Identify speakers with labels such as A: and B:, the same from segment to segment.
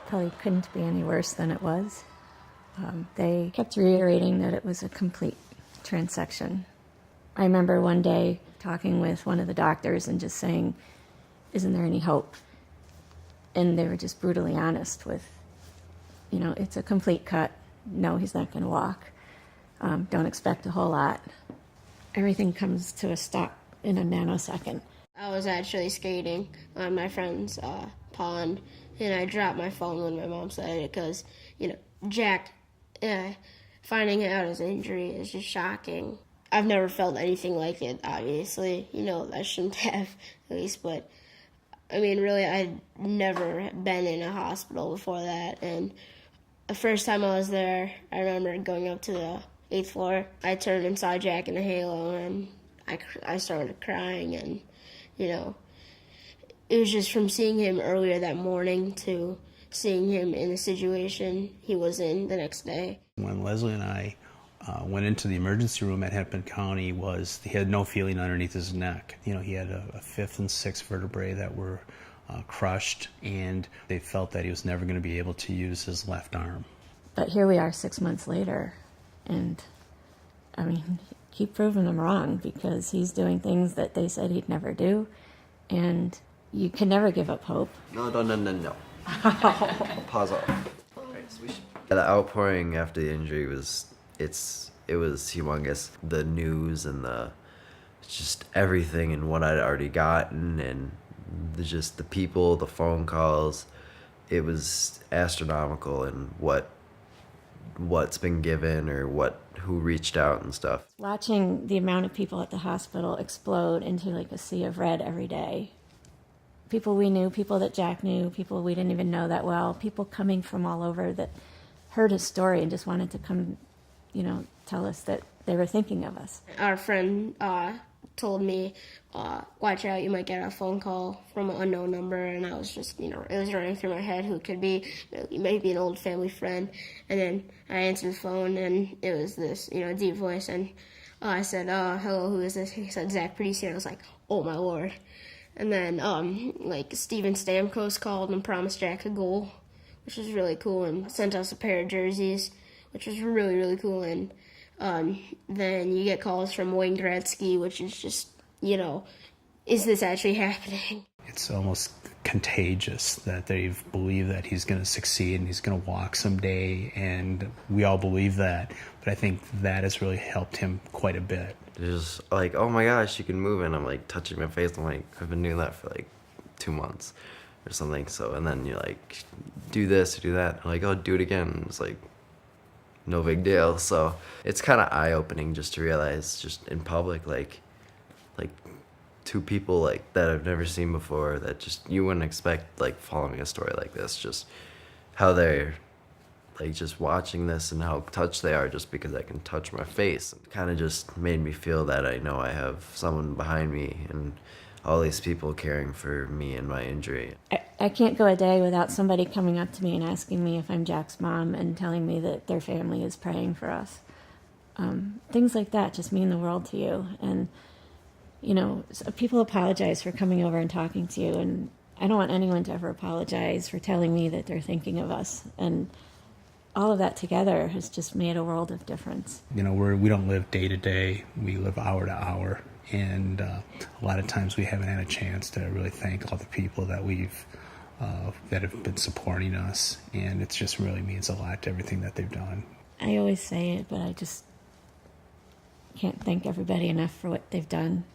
A: probably couldn't be any worse than it was. They kept reiterating that it was a complete transection. I remember one day talking with one of the doctors and just saying, isn't there any hope? And they were just brutally honest with, it's a complete cut. No, he's not going to walk. Don't expect a whole lot. Everything comes to a stop in a nanosecond.
B: I was actually skating on my friend's pond, and I dropped my phone when my mom said it because, Jack finding out his injury is just shocking. I've never felt anything like it, obviously. I shouldn't have, at least, but, really, I'd never been in a hospital before that, and the first time I was there, I remember going up to the 8th floor. I turned and saw Jack in the halo, and I started crying, and, it was just from seeing him earlier that morning to seeing him in the situation he was in the next day.
C: When Leslie and I went into the emergency room at Hennepin County, he had no feeling underneath his neck. He had a 5th and 6th vertebrae that were crushed, and they felt that he was never going to be able to use his left arm.
A: But here we are 6 months later, and keep proving them wrong, because he's doing things that they said he'd never do, and you can never give up hope.
D: No. Pause off. Right, so the outpouring after the injury was humongous. The news and just everything and what I'd already gotten, and just the people, the phone calls, it was astronomical, and what's been given or who reached out and stuff.
A: Watching the amount of people at the hospital explode into like a sea of red every day. People we knew, people that Jack knew, people we didn't even know that well, people coming from all over that heard his story and just wanted to come, tell us that they were thinking of us. Our friend told me, watch out, you might get a phone call from an unknown number, and I was just, it was running through my head who it could be. It might be an old family friend. And then I answered the phone, and it was this, deep voice, and I said, hello, who is this? He said, Zach, pretty soon. I was like, oh my Lord. And then, Steven Stamkos called and promised Jack a goal, which was really cool, and sent us a pair of jerseys, which was really, really cool. And then you get calls from Wayne Gretzky, which is just, is this actually happening?
C: It's almost contagious that they believe that he's going to succeed and he's going to walk someday, and we all believe that. But I think that has really helped him quite a bit.
D: It's like, oh my gosh, you can move, and I'm like touching my face. I'm like, I've been doing that for like 2 months or something. So, and then you're like, do this, do that. I'm like, oh, do it again. It's like, no big deal. So it's kind of eye-opening just to realize, just in public, like 2 people like that I've never seen before, that just you wouldn't expect, like, following a story like this, just how they're like just watching this and how touched they are just because I can touch my face. It kind of just made me feel that I know I have someone behind me and all these people caring for me and my injury.
A: I can't go a day without somebody coming up to me and asking me if I'm Jack's mom and telling me that their family is praying for us. Things like that just mean the world to you. And, people apologize for coming over and talking to you, and I don't want anyone to ever apologize for telling me that they're thinking of us. And all of that together has just made a world of difference.
C: We don't live day to day, we live hour to hour. And a lot of times we haven't had a chance to really thank all the people that that have been supporting us, and it just really means a lot to everything that they've done.
A: I always say it, but I just can't thank everybody enough for what they've done,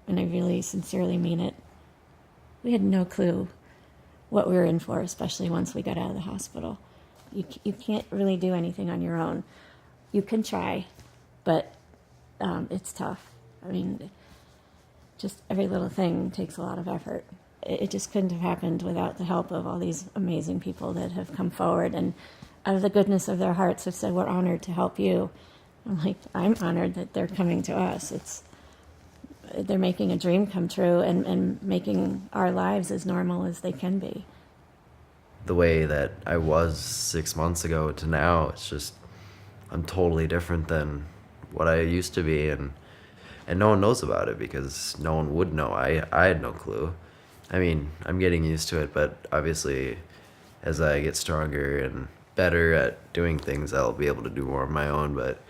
A: and I really sincerely mean it. We had no clue what we were in for, especially once we got out of the hospital. You can't really do anything on your own. You can try, but it's tough. Just every little thing takes a lot of effort. It just couldn't have happened without the help of all these amazing people that have come forward and out of the goodness of their hearts have said, we're honored to help you. I'm honored that they're coming to us. They're making a dream come true and making our lives as normal as they can be.
D: The way that I was 6 months ago to now, it's just, I'm totally different than what I used to be, and no one knows about it because no one would know. I had no clue. I'm getting used to it, but obviously as I get stronger and better at doing things, I'll be able to do more on my own. But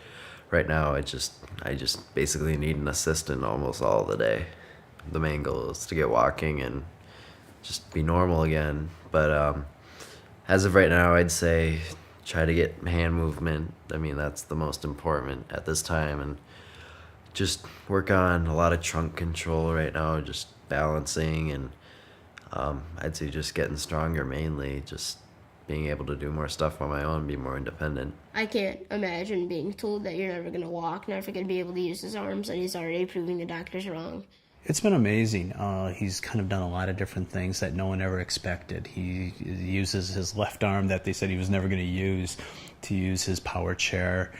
D: right now, I just basically need an assistant almost all the day. The main goal is to get walking and just be normal again. But as of right now, I'd say try to get hand movement. I mean, that's the most important at this time, and just work on a lot of trunk control right now, just balancing, and I'd say just getting stronger mainly, just being able to do more stuff on my own, be more independent.
B: I can't imagine being told that you're never going to walk, never going to be able to use his arms, and he's already proving the doctors wrong.
C: It's been amazing. He's kind of done a lot of different things that no one ever expected. He uses his left arm that they said he was never going to use his power chair.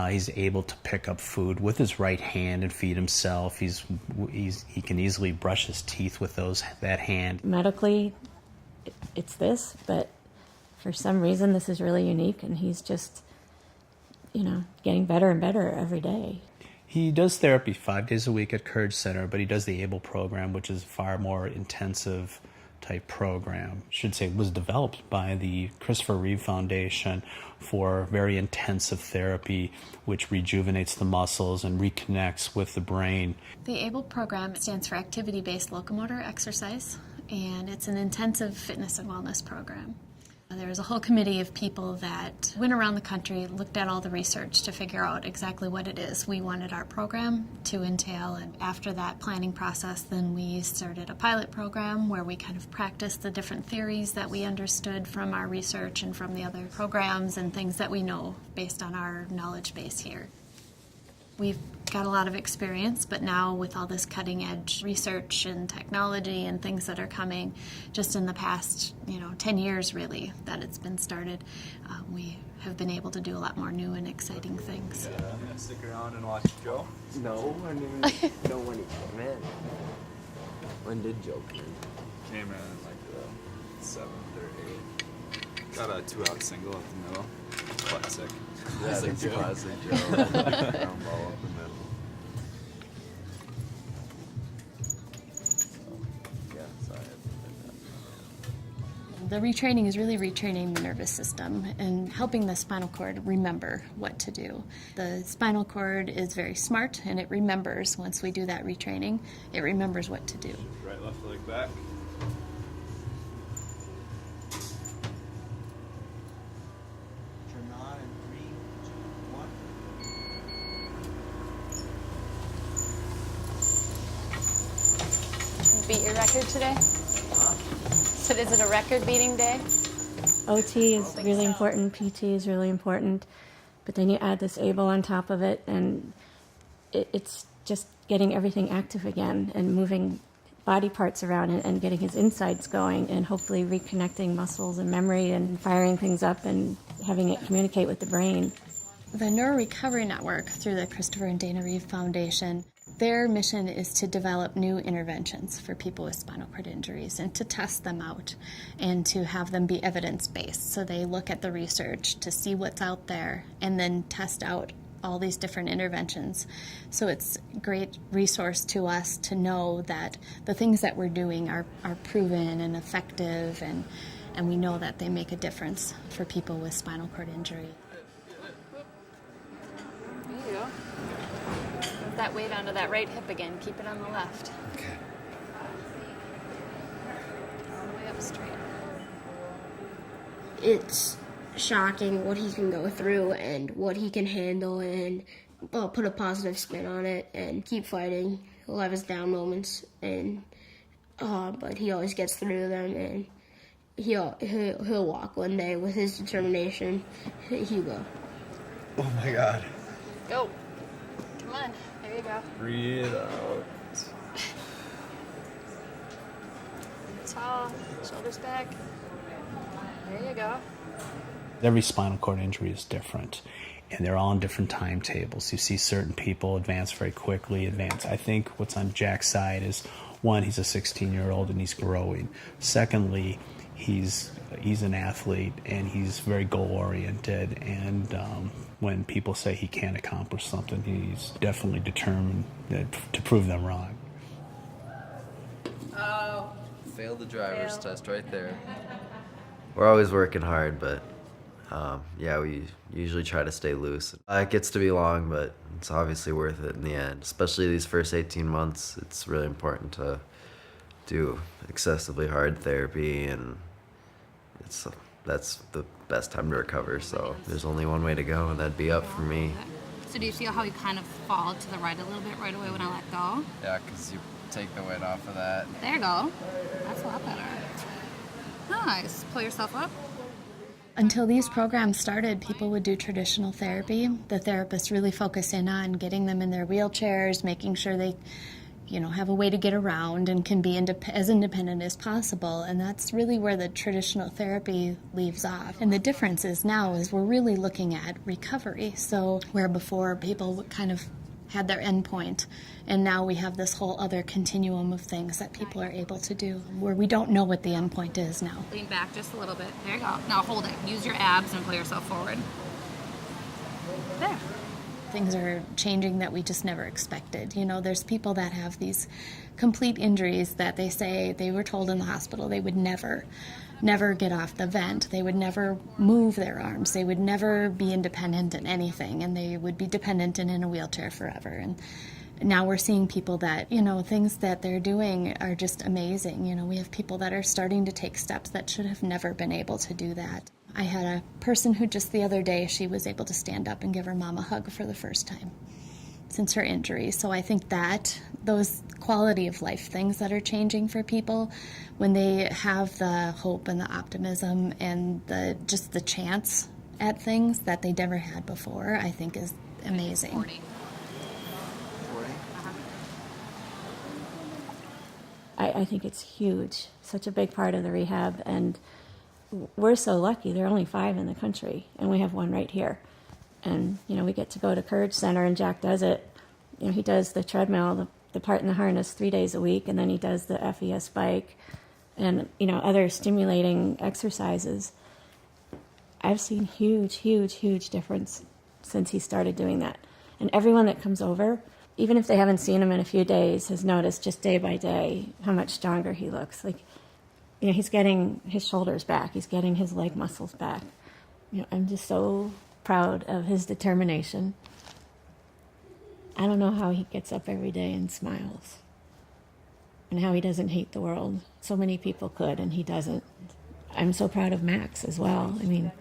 C: He's able to pick up food with his right hand and feed himself. He can easily brush his teeth with that hand.
A: Medically, it's this, but for some reason this is really unique, and he's just, getting better and better every day.
C: He does therapy 5 days a week at Courage Center, but he does the ABLE program, which is a far more intensive type program. I should say it was developed by the Christopher Reeve Foundation for very intensive therapy, which rejuvenates the muscles and reconnects with the brain.
E: The ABLE program stands for Activity-Based Locomotor Exercise, and it's an intensive fitness and wellness program. There was a whole committee of people that went around the country, looked at all the research to figure out exactly what it is we wanted our program to entail. And after that planning process, then we started a pilot program where we kind of practiced the different theories that we understood from our research and from the other programs and things that we know based on our knowledge base here. We've got a lot of experience, but now with all this cutting-edge research and technology and things that are coming just in the past, 10 years really that it's been started, we have been able to do a lot more new and exciting things.
F: I'm gonna stick around and watch Joe.
D: No, I didn't even know when he came in. When did Joe come in?
F: Came in like the 7th or 8th. Got a 2-out single up the middle. Classic.
D: Yeah, that's
F: Joe.
D: classic Joe. Ground ball up the middle. Yeah, sorry.
E: The retraining is really retraining the nervous system and helping the spinal cord remember what to do. The spinal cord is very smart, and it remembers, once we do that retraining, it remembers what to do.
F: Right, left leg back.
G: Turn on in 3, 2, 1.
H: Beat your record today? So is it a record-beating day?
A: OT is really important, PT is really important, but then you add this ABLE on top of it, and it's just getting everything active again and moving body parts around and getting his insides going and hopefully reconnecting muscles and memory and firing things up and having it communicate with the brain.
E: The Neuro Recovery Network, through the Christopher and Dana Reeve Foundation, their mission is to develop new interventions for people with spinal cord injuries and to test them out and to have them be evidence-based. So they look at the research to see what's out there and then test out all these different interventions. So it's a great resource to us to know that the things that we're doing are proven and effective, and we know that they make a difference for people with spinal cord injury.
H: There you go. Move that weight onto that right hip again. Keep it on the left.
D: Okay.
H: All the way up straight.
B: It's shocking what he can go through and what he can handle, and put a positive spin on it and keep fighting. He'll have his down moments, and but he always gets through them, and he'll walk one day with his determination. He will.
F: Oh my god.
H: Go. Come on. There you go.
F: Breathe out.
H: Tall. Shoulders back. There you go.
C: Every spinal cord injury is different, and they're all on different timetables. You see certain people advance very quickly, I think what's on Jack's side is, one, he's a 16-year-old and he's growing. Secondly, he's an athlete and he's very goal-oriented, and when people say he can't accomplish something, he's definitely determined to prove them wrong.
H: Oh.
D: Failed the driver's test right there. we're always working hard, but yeah, we usually try to stay loose. It gets to be long, but it's obviously worth it in the end. Especially these first 18 months, it's really important to do excessively hard therapy, and that's the best time to recover. So there's only one way to go, and that'd be up for me.
I: So do you feel how you kind of fall to the right a little bit right away when I let go?
F: Yeah, because you take the weight off of that.
I: There you go. That's a lot better. Nice. Pull yourself up.
E: Until these programs started, people would do traditional therapy. The therapists really focus in on getting them in their wheelchairs, making sure they, have a way to get around and can be as independent as possible. And that's really where the traditional therapy leaves off. And the difference is now is we're really looking at recovery. So where before people kind of had their end point, and now we have this whole other continuum of things that people are able to do where we don't know what the end point is now.
I: Lean back just a little bit. There you go. Now hold it. Use your abs and pull yourself forward. There.
E: Things are changing that we just never expected. There's people that have these complete injuries that they say they were told in the hospital they would never get off the vent. They would never move their arms. They would never be independent in anything, and they would be dependent and in a wheelchair forever. And now we're seeing people that, things that they're doing are just amazing. We have people that are starting to take steps that should have never been able to do that. I had a person who just the other day, she was able to stand up and give her mom a hug for the first time since her injury. So I think that those quality of life things that are changing for people, when they have the hope and the optimism and just the chance at things that they never had before, I think is amazing.
I: 40.
A: I think it's huge, such a big part of the rehab, and we're so lucky. There are only 5 in the country, and we have one right here. And, we get to go to Courage Center, and Jack does it. He does the treadmill, the part in the harness 3 days a week, and then he does the FES bike and, other stimulating exercises. I've seen huge difference since he started doing that. And everyone that comes over, even if they haven't seen him in a few days, has noticed just day by day how much stronger he looks. Like, he's getting his shoulders back. He's getting his leg muscles back. I'm just so proud of his determination. I don't know how he gets up every day and smiles, and how he doesn't hate the world. So many people could, and he doesn't. I'm so proud of Max as well. I mean,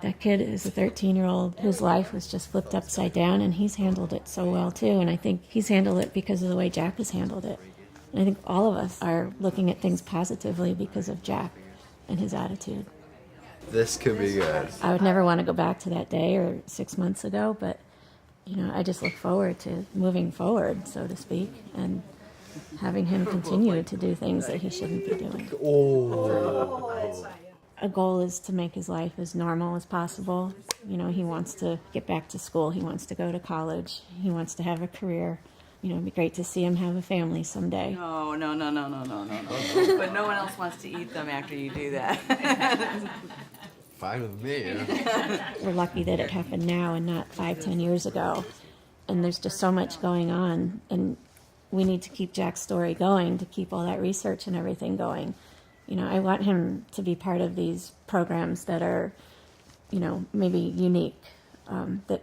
A: that kid is a 13-year-old whose life was just flipped upside down, and he's handled it so well too. And I think he's handled it because of the way Jack has handled it. And I think all of us are looking at things positively because of Jack and his attitude.
D: This could be good.
A: I would never want to go back to that day or 6 months ago, but I just look forward to moving forward, so to speak, and having him continue to do things that he shouldn't be doing. A goal is to make his life as normal as possible. He wants to get back to school. He wants to go to college. He wants to have a career. It'd be great to see him have a family someday.
G: No. But no one else wants to eat them after you do that.
D: Fine with me.
A: We're lucky that it happened now and not 5-10 years ago. And there's just so much going on. And we need to keep Jack's story going, to keep all that research and everything going. I want him to be part of these programs that are, maybe unique, that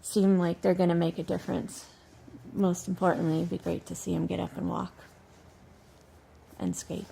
A: seem like they're going to make a difference. Most importantly, it'd be great to see him get up and walk and skate.